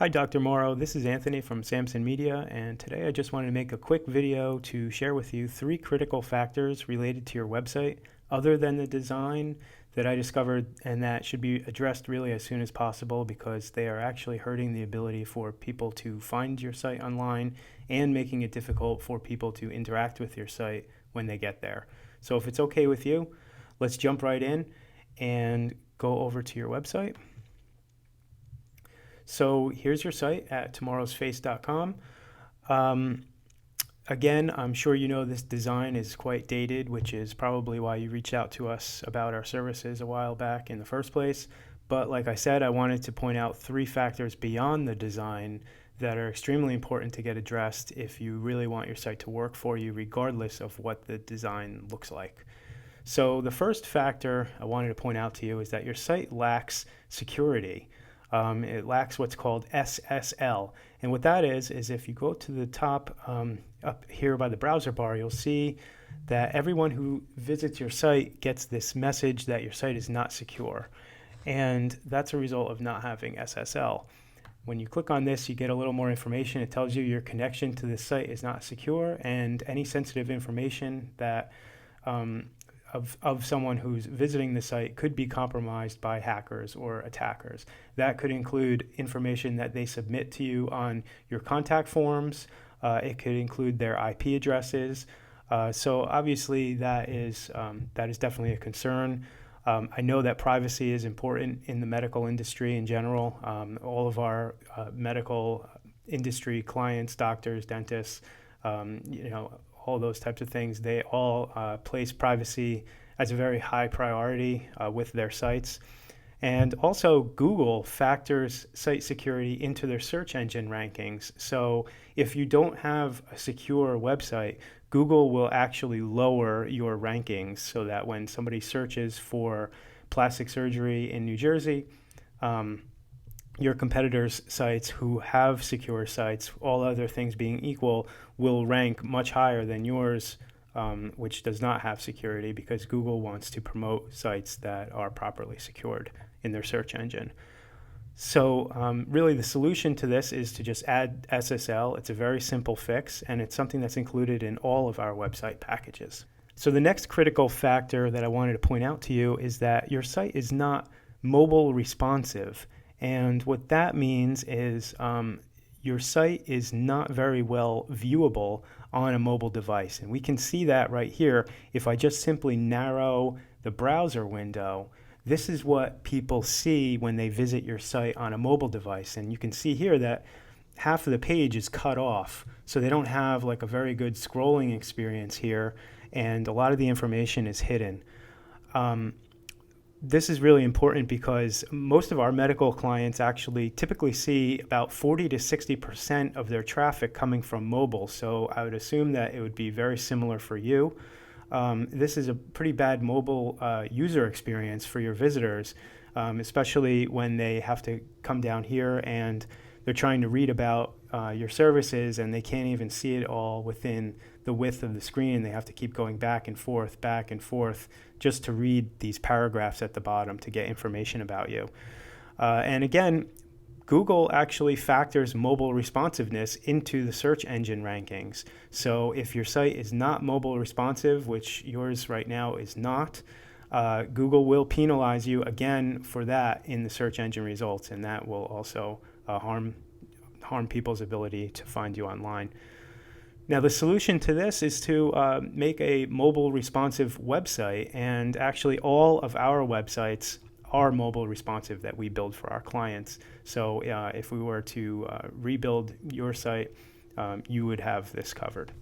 Hi, Dr. Morrow. This is Anthony from Samson Media, and today I just wanted to make a quick video to share with you 3 critical factors related to your website, other than the design, that I discovered and that should be addressed really as soon as possible because they are actually hurting the ability for people to find your site online and making it difficult for people to interact with your site when they get there. So if it's okay with you, let's jump right in and go over to your website. So here's your site at tomorrowsface.com. Again, I'm sure you know this design is quite dated, which is probably why you reached out to us about our services a while back in the first place. But like I said, I wanted to point out 3 factors beyond the design that are extremely important to get addressed if you really want your site to work for you, regardless of what the design looks like. So the first factor I wanted to point out to you is that your site lacks security. It lacks what's called SSL. And what that is if you go to the top up here by the browser bar, you'll see that everyone who visits your site gets this message that your site is not secure. And that's a result of not having SSL. When you click on this, you get a little more information. It tells you your connection to this site is not secure, and any sensitive information that of someone who's visiting the site could be compromised by hackers or attackers. That could include information that they submit to you on your contact forms. It could include their IP addresses. So obviously that is definitely a concern. I know that privacy is important in the medical industry in general. All of our medical industry clients, doctors, dentists, all those types of things, they all place privacy as a very high priority with their sites. And also Google factors site security into their search engine rankings. So if you don't have a secure website, Google will actually lower your rankings so that when somebody searches for plastic surgery in New Jersey, your competitors' sites who have secure sites, all other things being equal, will rank much higher than yours, which does not have security, because Google wants to promote sites that are properly secured in their search engine. So really the solution to this is to just add SSL. It's a very simple fix, and it's something that's included in all of our website packages. So the next critical factor that I wanted to point out to you is that your site is not mobile responsive. And what that means is your site is not very well viewable on a mobile device. And we can see that right here. If I just simply narrow the browser window, this is what people see when they visit your site on a mobile device. And you can see here that half of the page is cut off. So they don't have like a very good scrolling experience here. And a lot of the information is hidden. This is really important because most of our medical clients actually typically see about 40 to 60% of their traffic coming from mobile. So I would assume that it would be very similar for you. This is a pretty bad mobile user experience for your visitors, especially when they have to come down here and they're trying to read about your services and they can't even see it all within the width of the screen. They have to keep going back and forth just to read these paragraphs at the bottom to get information about you. And again, Google actually factors mobile responsiveness into the search engine rankings. So if your site is not mobile responsive, which yours right now is not, Google will penalize you again for that in the search engine results, and that will also harm people's ability to find you online. Now, the solution to this is to make a mobile responsive website, and actually all of our websites are mobile responsive that we build for our clients. So if we were to rebuild your site, you would have this covered.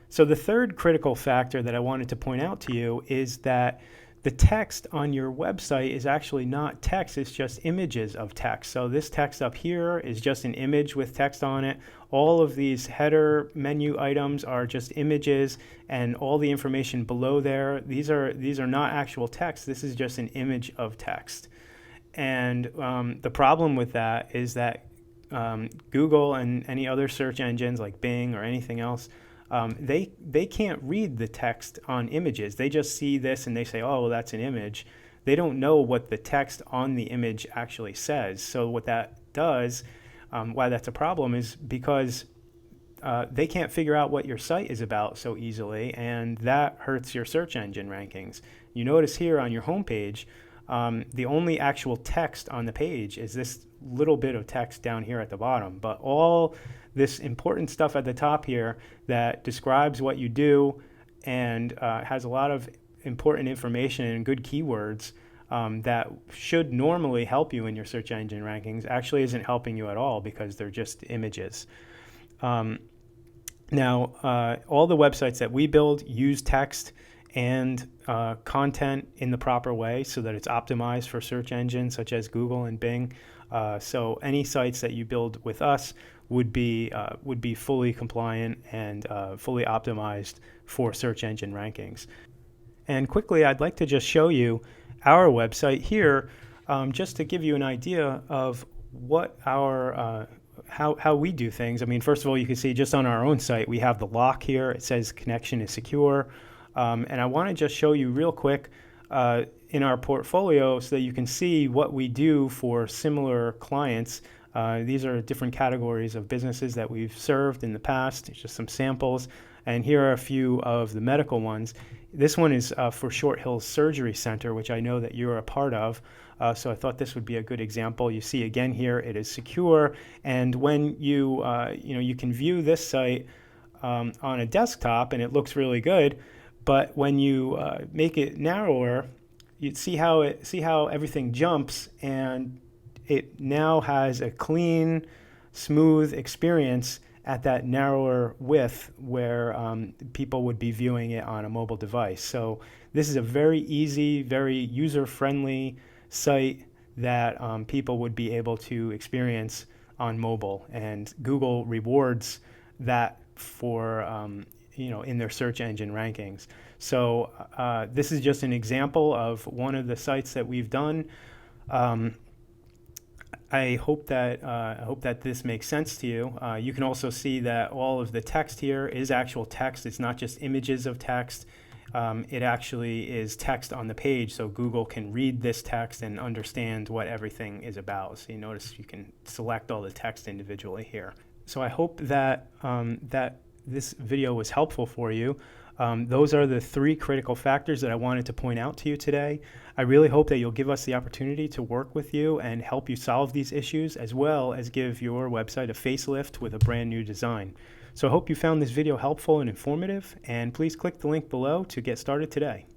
So the third critical factor that I wanted to point out to you is that the text on your website is actually not text, it's just images of text. So this text up here is just an image with text on it. All of these header menu items are just images, and all the information below there, these are not actual text, this is just an image of text. And the problem with that is that Google and any other search engines like Bing or anything else, they can't read the text on images. They just see this and they say, oh, well, that's an image. They don't know what the text on the image actually says. So what that does, why that's a problem, is because they can't figure out what your site is about so easily, and that hurts your search engine rankings. You notice here on your homepage, the only actual text on the page is this little bit of text down here at the bottom, but all this important stuff at the top here that describes what you do and has a lot of important information and good keywords that should normally help you in your search engine rankings actually isn't helping you at all because they're just images. Now, all the websites that we build use text and content in the proper way so that it's optimized for search engines such as Google and Bing. So any sites that you build with us would be fully compliant and fully optimized for search engine rankings. And quickly, I'd like to just show you our website here, just to give you an idea of what our how we do things. I mean, first of all, you can see just on our own site, we have the lock here. It says connection is secure. And I want to just show you real quick in our portfolio so that you can see what we do for similar clients. These are different categories of businesses that we've served in the past. It's just some samples. And here are a few of the medical ones. This one is for Short Hills Surgery Center, which I know that you're a part of. So I thought this would be a good example. You see again here, it is secure. And when you can view this site on a desktop and it looks really good. But when you make it narrower, you see how everything jumps, and it now has a clean, smooth experience at that narrower width where people would be viewing it on a mobile device. So this is a very easy, very user-friendly site that people would be able to experience on mobile, and Google rewards that for in their search engine rankings. So this is just an example of one of the sites that we've done. I hope that this makes sense to you. You can also see that all of the text here is actual text. It's not just images of text. It actually is text on the page, so Google can read this text and understand what everything is about. So you notice you can select all the text individually here. So I hope that that this video was helpful for you. Those are the 3 critical factors that I wanted to point out to you today. I really hope that you'll give us the opportunity to work with you and help you solve these issues, as well as give your website a facelift with a brand new design. So I hope you found this video helpful and informative, and please click the link below to get started today.